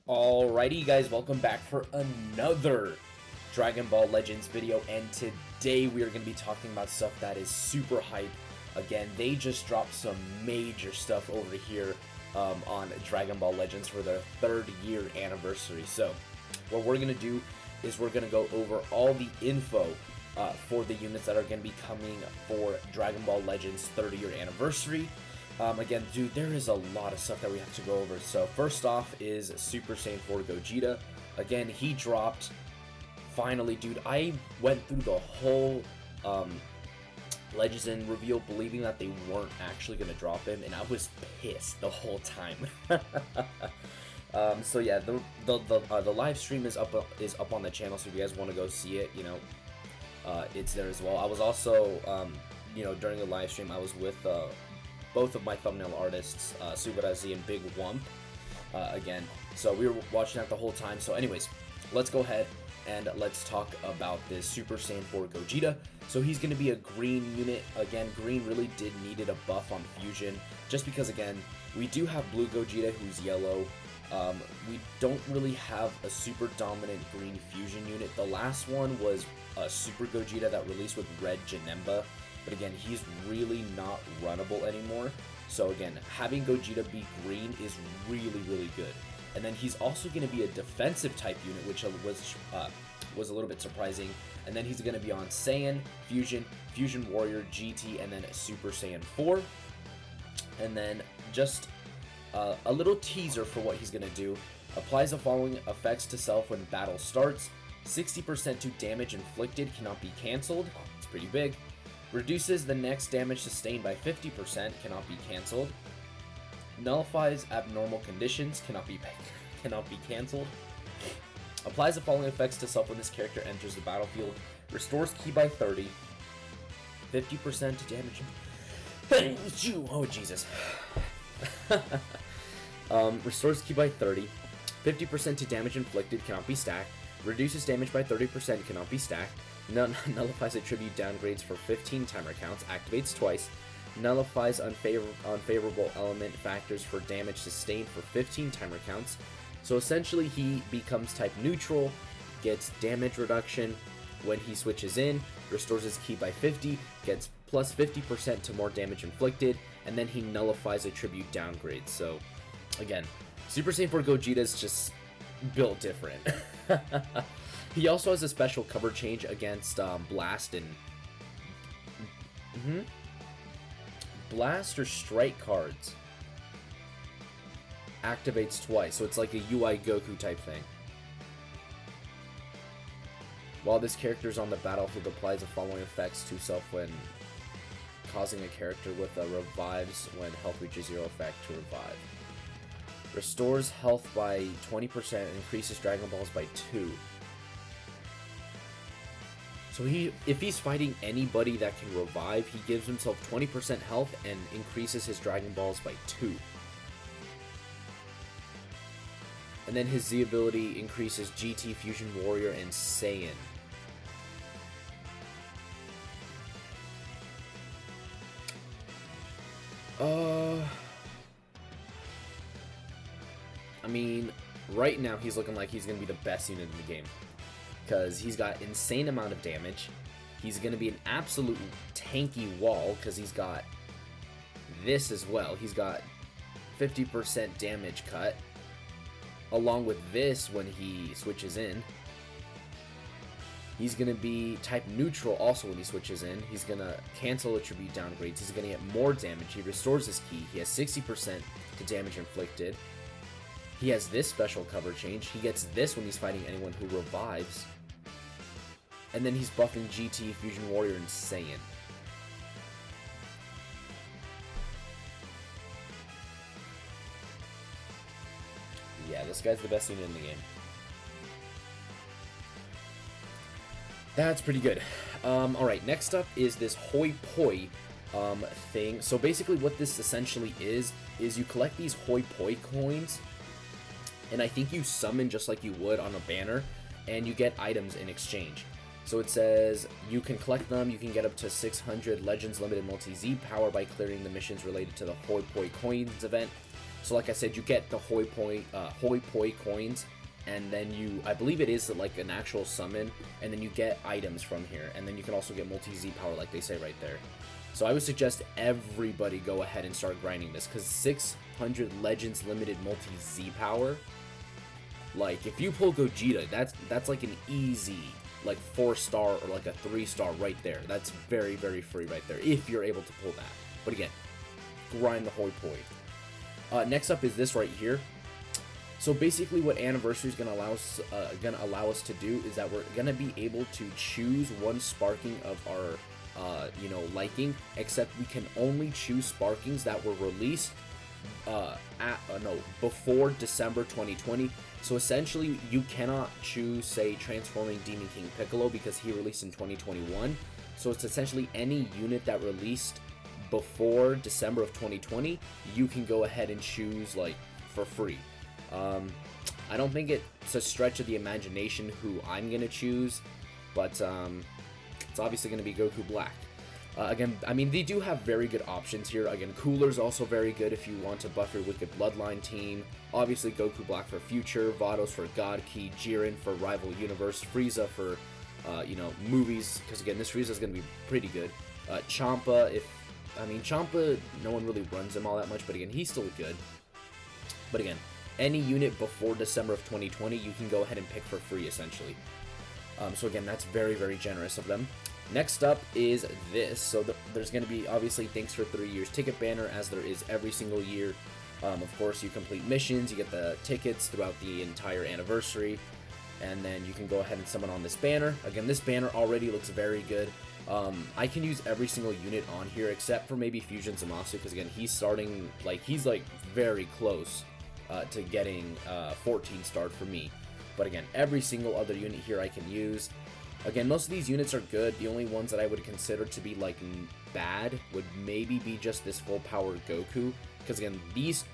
Alrighty guys, welcome back for another Dragon Ball Legends video, and today we are going to be talking about stuff that is super hype. Again, they just dropped some major stuff over here on Dragon Ball Legends for their 3rd year anniversary. So, what we're going to do is we're going to go over all the info for the units that are going to be coming for Dragon Ball Legends 30 year anniversary. Again, dude, there is a lot of stuff that we have to go over. So first off is Super Saiyan 4 Gogeta. Again, he dropped, finally, dude. I went through the whole Legends reveal believing that they weren't actually going to drop him, and I was pissed the whole time. So yeah, the live stream is up on the channel, so if you guys want to go see it, you know, it's there as well. I was also, you know, during the live stream, I was with both of my thumbnail artists, Subarazi and Big Wump, again. So we were watching that the whole time. So anyways, let's go ahead and let's talk about this Super Saiyan 4 Gogeta. So he's going to be a green unit. Again, green really needed a buff on fusion, just because, again, we do have blue Gogeta who's yellow. We don't really have a super dominant green fusion unit. The last one was a Super Gogeta that released with red Janemba. But again, he's really not runnable anymore. So again, having Gogeta be green is really, really good. And then he's also going to be a defensive type unit, which was a little bit surprising. And then he's going to be on Saiyan, Fusion, Fusion Warrior, GT, and then Super Saiyan 4. And then just a little teaser for what he's going to do. Applies the following effects to self when battle starts. 60% to damage inflicted cannot be cancelled. It's pretty big. Reduces the next damage sustained by 50%, cannot be cancelled. Nullifies abnormal conditions, cannot be cancelled. Applies the following effects to self when this character enters the battlefield. Restores ki by 30. 50% to damage. Oh, Jesus. Restores ki by 30. 50% to damage inflicted, cannot be stacked. Reduces damage by 30%, cannot be stacked. Nullifies attribute downgrades for 15 timer counts, activates twice. Nullifies unfavorable element factors for damage sustained for 15 timer counts. So essentially he becomes type neutral, gets damage reduction when he switches in, restores his ki by 50, gets plus 50% to more damage inflicted, and then he nullifies attribute downgrades. So again, Super Saiyan 4 Gogeta is just built different. He also has a special cover change against Blast and Blast or Strike cards. Activates twice, so it's like a UI Goku type thing. While this character is on the battlefield, applies the following effects to self when causing a character with a revives when health reaches 0 effect to revive. Restores health by 20% and increases Dragon Balls by 2. So if he's fighting anybody that can revive, he gives himself 20% health and increases his Dragon Balls by 2. And then his Z ability increases GT, Fusion Warrior, and Saiyan. I mean, right now he's looking like he's going to be the best unit in the game. Because he's got insane amount of damage. He's going to be an absolute tanky wall because he's got this as well. He's got 50% damage cut along with this when he switches in. He's going to be type neutral also when he switches in. He's going to cancel attribute downgrades. He's going to get more damage. He restores his ki. He has 60% to damage inflicted. He has this special cover change. He gets this when he's fighting anyone who revives. And then he's buffing GT, Fusion Warrior, and Saiyan. Yeah, this guy's the best unit in the game. That's pretty good. Alright, next up is this Hoi Poi thing. So basically what this essentially is you collect these Hoi Poi coins, and I think you summon just like you would on a banner, and you get items in exchange. So it says you can collect them, you can get up to 600 Legends Limited Multi-Z power by clearing the missions related to the Hoi Poi Coins event. So like I said, you get the hoi poi coins, and then I believe it is like an actual summon, and then you get items from here, and then you can also get multi-Z power like they say right there. So I would suggest everybody go ahead and start grinding this, because 600 Legends limited multi-Z power, like if you pull Gogeta, that's like an easy like 4-star or like a 3-star right there. That's very, very free right there if you're able to pull that. But again, grind the hoi poi. Next up is this right here. So basically what Anniversary is going to allow us to do is that we're going to be able to choose one sparking of our liking, except we can only choose sparkings that were released before December 2020. So essentially you cannot choose, say, Transforming Demon King Piccolo because he released in 2021. So it's essentially any unit that released before December of 2020, you can go ahead and choose like for free. I don't think it's a stretch of the imagination who I'm gonna choose, but it's obviously gonna be Goku Black. Again, I mean, they do have very good options here. Again, Cooler's also very good if you want to buff your Wicked Bloodline team. Obviously, Goku Black for Future, Vados for God Key, Jiren for Rival Universe, Frieza for, movies, because again, this Frieza is going to be pretty good. Champa, Champa, no one really runs him all that much, but again, he's still good. But again, any unit before December of 2020, you can go ahead and pick for free, essentially. So again, that's very, very generous of them. Next up is this. So there's going to be, obviously, thanks for 3 years ticket banner, as there is every single year. Of course, you complete missions, you get the tickets throughout the entire anniversary, and then you can go ahead and summon on this banner. Again, this banner already looks very good. I can use every single unit on here except for maybe Fusion Zamasu, because again, he's very close to getting 14 starred for me. But again, every single other unit here I can use. Again, most of these units are good. The only ones that I would consider to be like bad would maybe be just this full power Goku, because again, these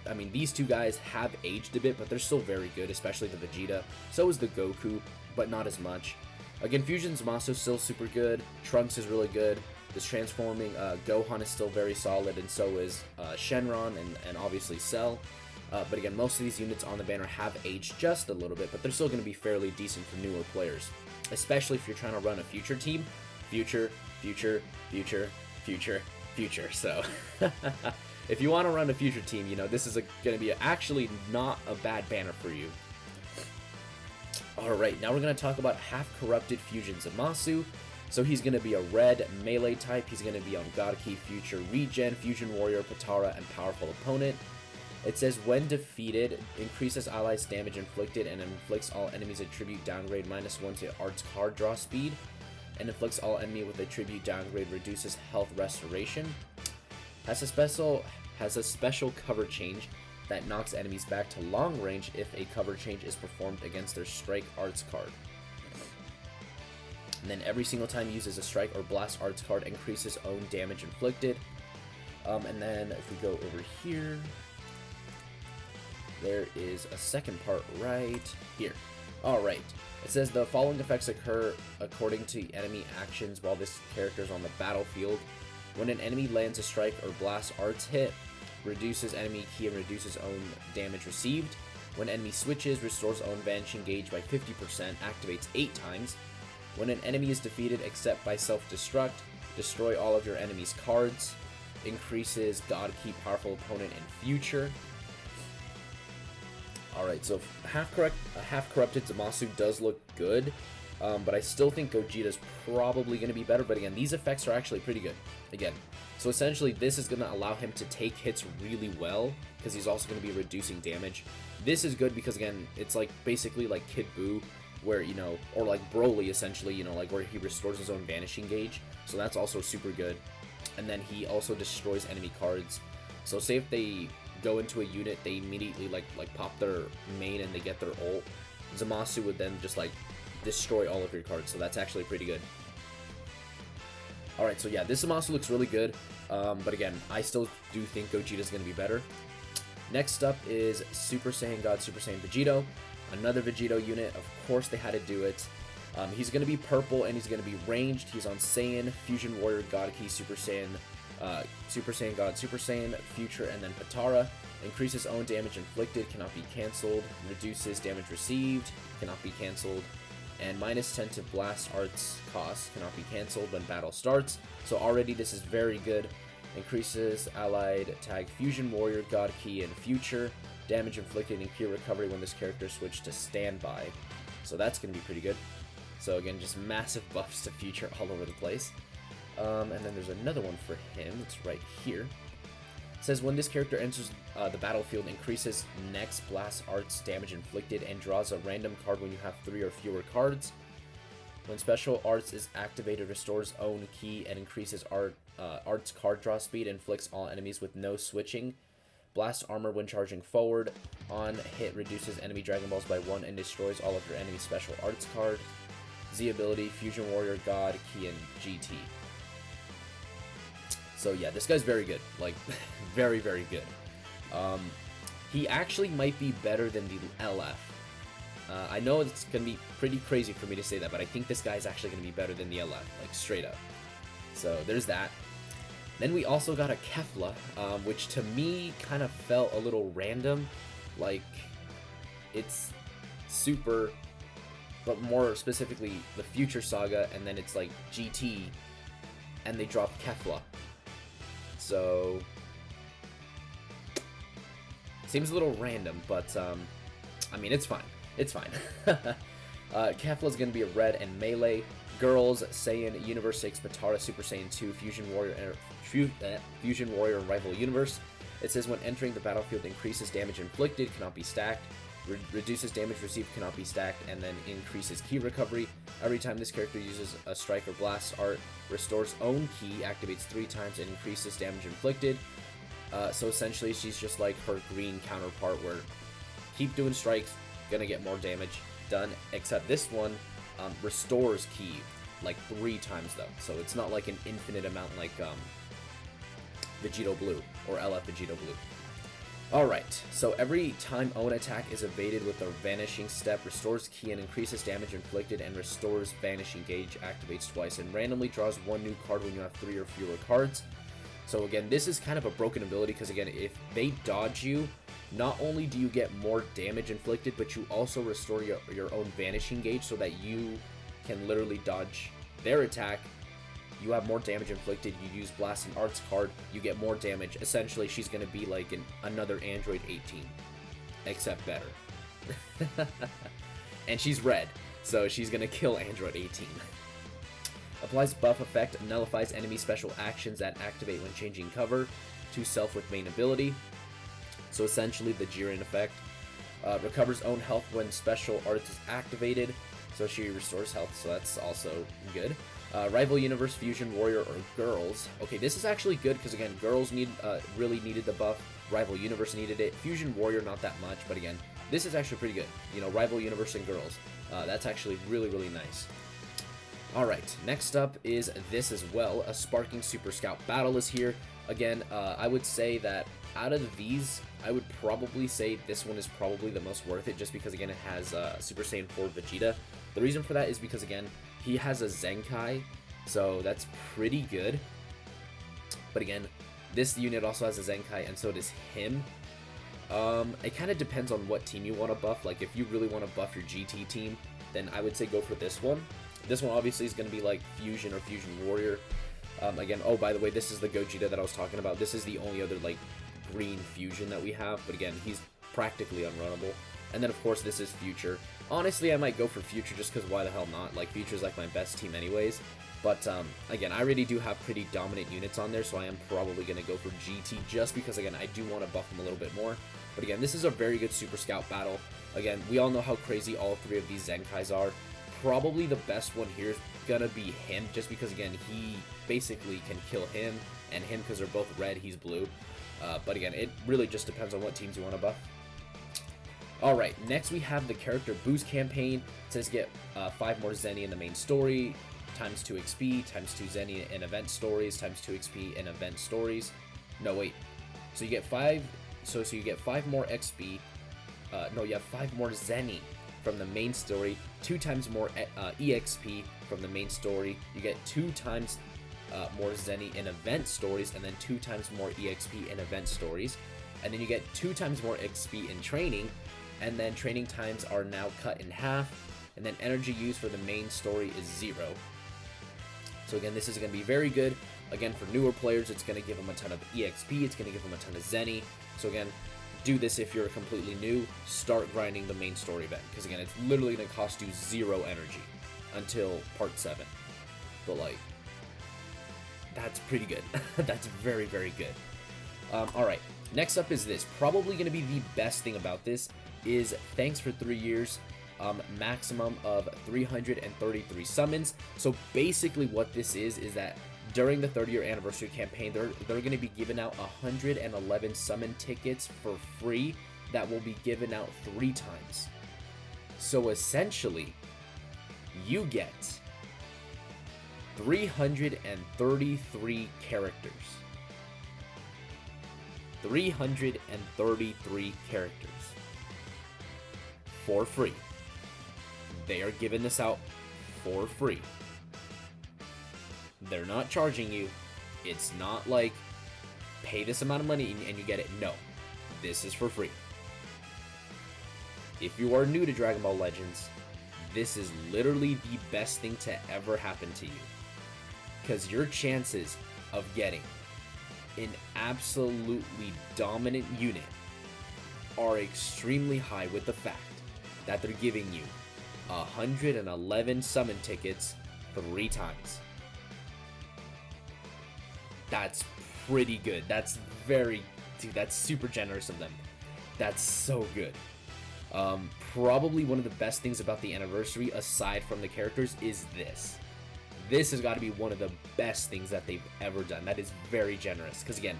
two guys have aged a bit, but they're still very good, especially the Vegeta. So is the Goku, but not as much. Again, Fusion Zamasu is still super good. Trunks is really good. This transforming Gohan is still very solid, and so is Shenron and obviously Cell. But again, most of these units on the banner have aged just a little bit, but they're still going to be fairly decent for newer players, especially if you're trying to run a future team. Future. So if you want to run a future team, this is going to be actually not a bad banner for you. Alright, now we're going to talk about half-corrupted Fusion Zamasu. So he's going to be a red melee type. He's going to be on God Key, Future, Regen, Fusion Warrior, Patara, and Powerful Opponent. It says, when defeated, increases allies' damage inflicted and inflicts all enemies a tribute downgrade -1 to Art's card draw speed, and inflicts all enemy with a tribute downgrade reduces health restoration. Has a special cover change that knocks enemies back to long range if a cover change is performed against their Strike Arts card. And then every single time he uses a Strike or Blast Arts card, increases own damage inflicted. And then if we go over here, there is a second part right here. Alright, it says the following effects occur according to enemy actions while this character is on the battlefield. When an enemy lands a Strike or Blast Arts hit, reduces enemy key and reduces own damage received. When enemy switches, restores own vanishing gauge by 50%, activates 8 times. When an enemy is defeated except by self-destruct, destroy all of your enemy's cards. Increases God Key, Powerful Opponent, and Future. Alright, so half-corrupted Zamasu does look good, but I still think Gogeta's probably going to be better. But again, these effects are actually pretty good. Again, so essentially this is going to allow him to take hits really well, because he's also going to be reducing damage. This is good because, again, it's like basically like Kid Buu, where, or like Broly, essentially, like where he restores his own vanishing gauge. So that's also super good. And then he also destroys enemy cards. So say if they go into a unit, they immediately like pop their main and they get their ult, Zamasu would then just like destroy all of your cards. So that's actually pretty good. Alright, so yeah, this Zamasu looks really good, but again, I still do think Gogeta's going to be better. Next up is Super Saiyan God, Super Saiyan Vegito. Another Vegito unit, of course they had to do it. He's going to be purple and he's going to be ranged. He's on Saiyan, Fusion Warrior, God Key, Super Saiyan God, Super Saiyan, Future, and then Patara. Increases own damage inflicted, cannot be cancelled. Reduces damage received, cannot be cancelled. And minus 10 to blast arts cost, cannot be cancelled when battle starts. So already this is very good. Increases allied tag Fusion Warrior, God Key, and Future. Damage inflicted and key recovery when this character switched to standby. So that's going to be pretty good. So again, just massive buffs to Future all over the place. And then there's another one for him. It's right here. It says when this character enters the battlefield, increases next blast arts damage inflicted and draws a random card when you have 3 or fewer cards. When special arts is activated, restores own key and increases arts card draw speed, inflicts all enemies with no switching. Blast armor when charging forward. On hit, reduces enemy Dragon Balls by 1 and destroys all of your enemy special arts cards. Z ability, Fusion Warrior, God, Key, and GT. So yeah, this guy's very good. Like, very, very good. He actually might be better than the LF. I know it's going to be pretty crazy for me to say that, but I think this guy's actually going to be better than the LF, like straight up. So there's that. Then we also got a Kefla, which to me kind of felt a little random. Like, it's super, but more specifically the Future Saga, and then it's like GT, and they dropped Kefla. So, seems a little random, but I mean, it's fine. It's fine. Kefla's going to be a red and melee. Girls, Saiyan, Universe 6, Batara, Super Saiyan 2, Fusion Warrior, and Rival Universe. It says when entering the battlefield, increases damage inflicted, cannot be stacked. Reduces damage received, cannot be stacked, and then increases key recovery. Every time this character uses a strike or blast art, restores own key, activates 3 times, and increases damage inflicted. So essentially, she's just like her green counterpart, where keep doing strikes, gonna get more damage done. Except this one restores key like 3 times though, so it's not like an infinite amount like Vegito Blue or LF Vegito Blue. Alright, so every time own attack is evaded with a Vanishing Step, restores key and increases damage inflicted, and restores Vanishing Gauge, activates twice, and randomly draws 1 new card when you have 3 or fewer cards. So again, this is kind of a broken ability, because again, if they dodge you, not only do you get more damage inflicted, but you also restore your own Vanishing Gauge, so that you can literally dodge their attack. You have more damage inflicted, you use Blast and Arts card, you get more damage. Essentially, she's going to be like another Android 18, except better. And she's red, so she's going to kill Android 18. Applies buff effect, nullifies enemy special actions that activate when changing cover to self with main ability. So essentially the Jiren effect. Recovers own health when special arts is activated, so she restores health, so that's also good. Rival Universe, Fusion Warrior, or Girls. Okay, this is actually good because again, Girls really needed the buff. Rival Universe needed it. Fusion Warrior not that much, but again, this is actually pretty good. You know, Rival Universe and Girls. That's actually really, really nice. Alright, next up is this as well. A Sparking Super Scout Battle is here. Again, I would say that out of these, I would probably say this one is probably the most worth it, just because again, it has Super Saiyan 4 Vegeta. The reason for that is because again, he has a Zenkai, so that's pretty good. But again, this unit also has a Zenkai, and so does him. It kind of depends on what team you want to buff. Like, if you really want to buff your GT team, then I would say go for this one. This one obviously is going to be like Fusion or Fusion Warrior. Again, oh, by the way, this is the Gogeta that I was talking about. This is the only other, like, green Fusion that we have. But again, he's practically unrunnable. And then, of course, this is Future. Honestly, I might go for Future just because why the hell not? Like, Future's like my best team anyways. But, again, I really do have pretty dominant units on there, so I am probably going to go for GT just because, again, I do want to buff him a little bit more. But again, this is a very good Super Scout battle. Again, we all know how crazy all 3 of these Zenkais are. Probably the best one here is gonna be him, just because again, he basically can kill him and him because they're both red, he's blue. But again, it really just depends on what teams you want to buff. Alright, next we have the character boost campaign. It says get 5 more Zenny in the main story, times 2 XP, times 2 Zenny in event stories, times 2 XP in event stories. No, wait. So you get 5, so you get 5 more XP. No, you have 5 more Zenny from the main story, 2 times more EXP from the main story. You get 2 times more Zenny in event stories, and then 2 times more EXP in event stories. and then you get 2 times more XP in training, and then training times are now cut in half, and then energy used for the main story is 0. So again, this is going to be very good. Again, for newer players, it's going to give them a ton of EXP, it's going to give them a ton of Zenny. So again, do this if you're completely new. Start grinding the main story event, because again, it's literally going to cost you 0 energy until part 7. But like, that's pretty good. That's very, very good. Alright, next up is this. Probably going to be the best thing about this is thanks for 3 years, maximum of 333 summons. So basically what this is that during the 30-year anniversary campaign, they're going to be giving out 111 summon tickets for free that will be given out 3 times. So essentially, you get 333 characters. 333 characters for free. They are giving this out for free. They're not charging you. It's not like pay this amount of money and you get it. No, this is for free. If you are new to Dragon Ball Legends, this is literally the best thing to ever happen to you, because your chances of getting an absolutely dominant unit are extremely high with the fact that they're giving you 111 summon tickets 3 times. That's pretty good. That's that's super generous of them. That's so good. Probably one of the best things about the anniversary, aside from the characters, is this. This has got to be one of the best things that they've ever done. That is very generous. Because again,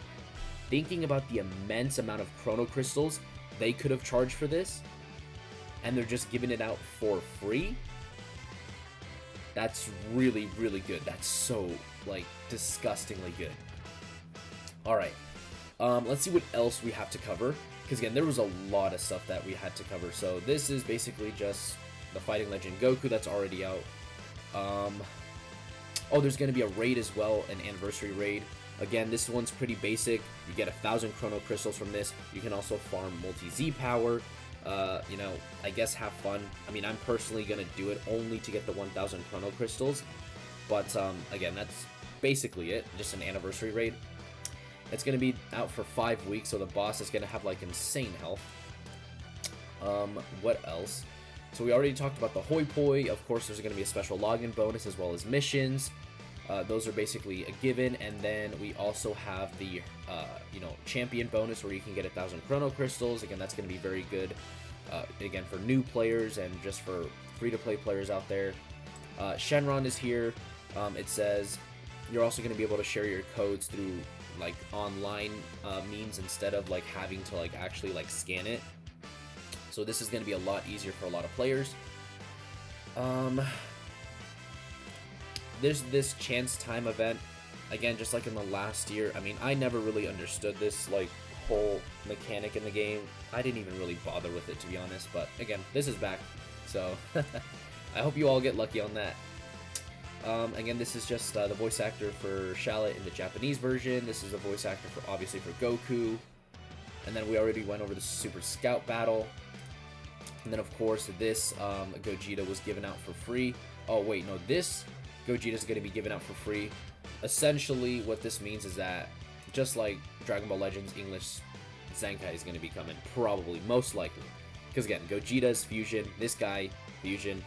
thinking about the immense amount of Chrono Crystals they could have charged for this, and they're just giving it out for free, that's really, really good. That's so, like, disgustingly good. Alright, let's see what else we have to cover. Because again, there was a lot of stuff that we had to cover. So this is basically just the Fighting Legend Goku that's already out. Oh, there's going to be a raid as well, an anniversary raid. Again, this one's pretty basic. You get 1,000 Chrono Crystals from this. You can also farm multi-Z power. You know, I guess have fun. I mean, I'm personally going to do it only to get the 1,000 Chrono Crystals. But, again, that's basically it. Just an anniversary raid. It's going to be out for 5 weeks, so the boss is going to have, like, insane health. What else? So we already talked about the Hoi Poi. Of course, there's going to be a special login bonus as well as missions. Those are basically a given. And then we also have the, you know, champion bonus where you can get 1,000 Chrono Crystals. Again, that's going to be very good, again, for new players and just for free-to-play players out there. Shenron is here. It says you're also going to be able to share your codes through, like, online means instead of, like, having to, like, actually, like, scan it. So this is going to be a lot easier for a lot of players. There's this chance time event. Again, just like in the last year. I mean, I never really understood this, like, whole mechanic in the game. I didn't even really bother with it, to be honest. But again, this is back. So I hope you all get lucky on that. Again, this is just the voice actor for Shallot in the Japanese version. This is the voice actor for, obviously, for Goku. And then we already went over the Super Scout battle. And then, of course, this Gogeta was given out for free. Oh, wait, no, this Gogeta is going to be given out for free. Essentially, what this means is that, just like Dragon Ball Legends English, Zenkai is going to be coming, probably, most likely. Because, again, Gogeta's fusion, this guy, fusion,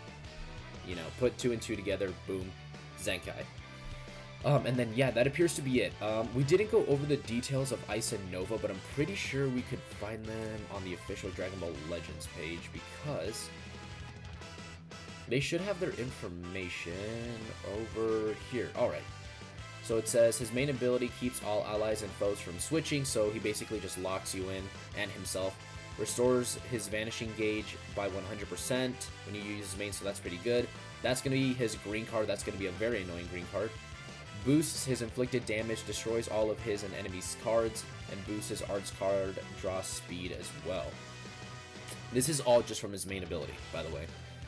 you know, put 2 and 2 together, boom, Zenkai. And then, yeah, that appears to be it. We didn't go over the details of Ice and Nova, but I'm pretty sure we could find them on the official Dragon Ball Legends page, because they should have their information over here. Alright. So it says, his main ability keeps all allies and foes from switching, so he basically just locks you in, and himself. Restores his vanishing gauge by 100% when you use his main, so that's pretty good. That's going to be his green card. That's going to be a very annoying green card. Boosts his inflicted damage, destroys all of his and enemies' cards, and boosts his arts card draw speed as well. This is all just from his main ability, by the way.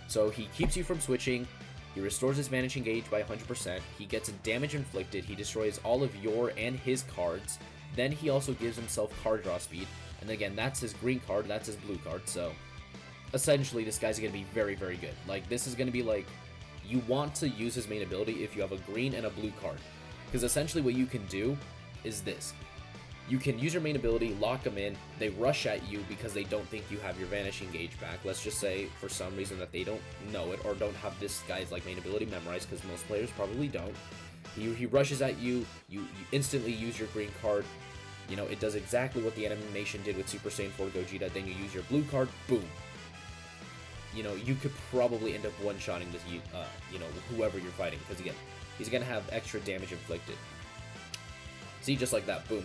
So he keeps you from switching, he restores his vanishing gauge by 100%, he gets a damage inflicted, he destroys all of your and his cards, then he also gives himself card draw speed, And again, that's his green card, that's his blue card, so essentially this guy's going to be very, very good. Like, this is going to be like, you want to use his main ability if you have a green and a blue card. Because essentially what you can do is this. You can use your main ability, lock them in, they rush at you because they don't think you have your Vanishing Gauge back. Let's just say, for some reason, that they don't know it, or don't have this guy's like main ability memorized, because most players probably don't. He rushes at you, you instantly use your green card. You know, it does exactly what the animation did with Super Saiyan 4 Gogeta, then you use your blue card, boom. You know, you could probably end up one-shotting this, you know, whoever you're fighting, because again, he's going to have extra damage inflicted. See, just like that, boom.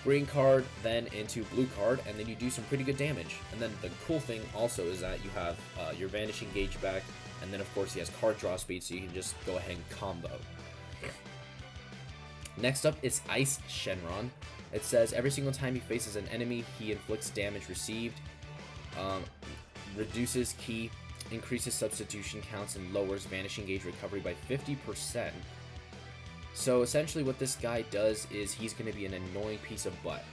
Green card, then into blue card, and then you do some pretty good damage. And then the cool thing also is that you have your Vanishing Gauge back, and then of course he has card draw speed, so you can just go ahead and combo. Next up is Ice Shenron. It says, every single time he faces an enemy, he inflicts damage received, reduces ki, increases substitution counts, and lowers Vanishing Gauge recovery by 50%. So essentially what this guy does is he's going to be an annoying piece of butt.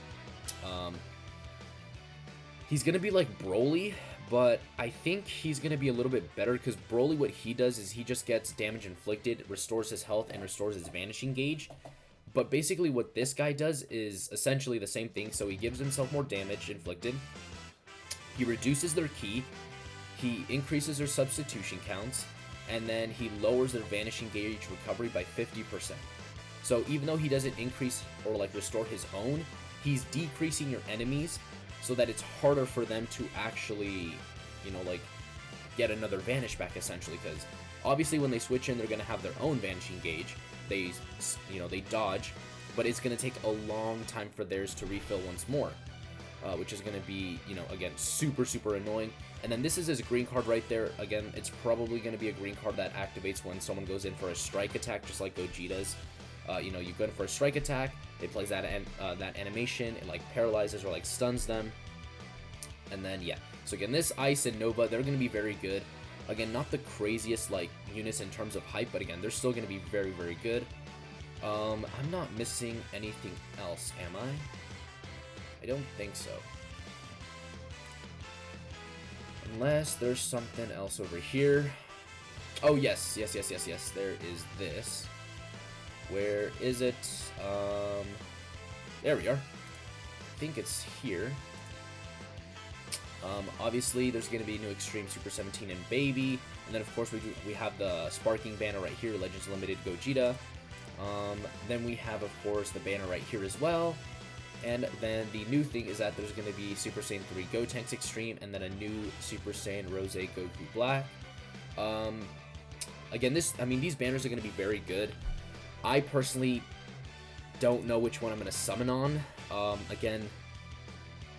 He's going to be like Broly, but I think he's going to be a little bit better, because Broly, what he does is he just gets damage inflicted, restores his health, and restores his Vanishing Gauge. But basically what this guy does is essentially the same thing. So he gives himself more damage inflicted, he reduces their ki, he increases their substitution counts, and then he lowers their Vanishing Gauge recovery by 50%. So even though he doesn't increase or like restore his own, he's decreasing your enemies so that it's harder for them to actually, you know, like get another Vanish back essentially, because obviously when they switch in, they're going to have their own Vanishing Gauge. They, you know, they dodge, but it's going to take a long time for theirs to refill once more, which is going to be, you know, again, super, super annoying. And then this is his green card right there. Again, it's probably going to be a green card that activates when someone goes in for a strike attack, just like Gogeta's. You know, you go in for a strike attack, it plays that animation, it like paralyzes or like stuns them. And then, yeah. So again, this Ice and Nova, they're going to be very good. Again, not the craziest like units in terms of hype, but again, they're still going to be very, very good. I'm not missing anything else, am I? I don't think so. Unless there's something else over here. Oh, yes. There is this. Where is it? There we are. I think it's here. Obviously, there's going to be a new Extreme Super 17 and Baby. And then, of course, we have the Sparking banner right here, Legends Limited Gogeta. Then we have, of course, the banner right here as well. And then the new thing is that there's going to be Super Saiyan 3 Gotenks Extreme, and then a new Super Saiyan Rose Goku Black. Again, these banners are going to be very good. I personally don't know which one I'm going to summon on. Again,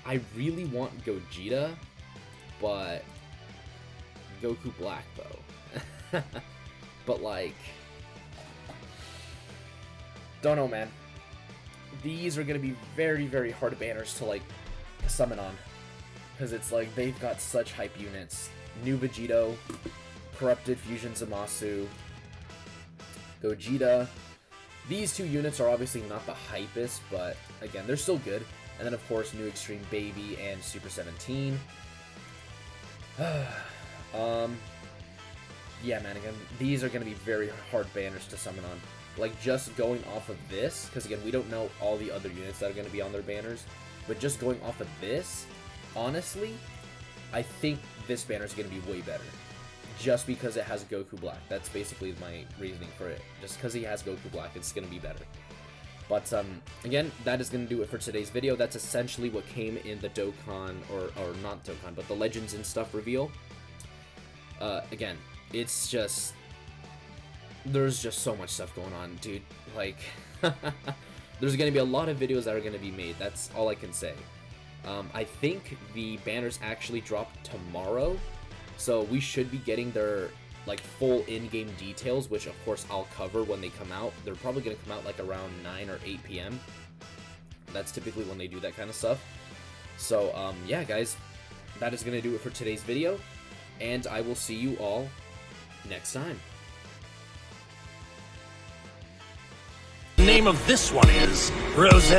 I really want Gogeta, but Goku Black, though. But, like, don't know, man. These are going to be very, very hard banners to, like, summon on. Because it's like, they've got such hype units. New Vegito, Corrupted Fusion Zamasu, Gogeta. These two units are obviously not the hypest, but, again, they're still good. And then, of course, new Extreme Baby and Super 17. Yeah, man, again, these are going to be very hard banners to summon on. Like, just going off of this, because, again, we don't know all the other units that are going to be on their banners, but just going off of this, honestly, I think this banner is going to be way better. Just because it has Goku Black. That's basically my reasoning for it. Just because he has Goku Black, it's going to be better. But, again, that is going to do it for today's video. That's essentially what came in the Dokkan, or not Dokkan, but the Legends and Stuff reveal. Again, it's just... there's just so much stuff going on, dude. Like, there's going to be a lot of videos that are going to be made. That's all I can say. I think the banners actually drop tomorrow, so we should be getting their, like, full in-game details, which, of course, I'll cover when they come out. They're probably going to come out, like, around 9 or 8 p.m. That's typically when they do that kind of stuff. So, yeah, guys, that is going to do it for today's video, and I will see you all next time. The name of this one is Rose.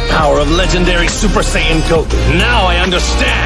the power of legendary Super Saiyan Goku. Now I understand!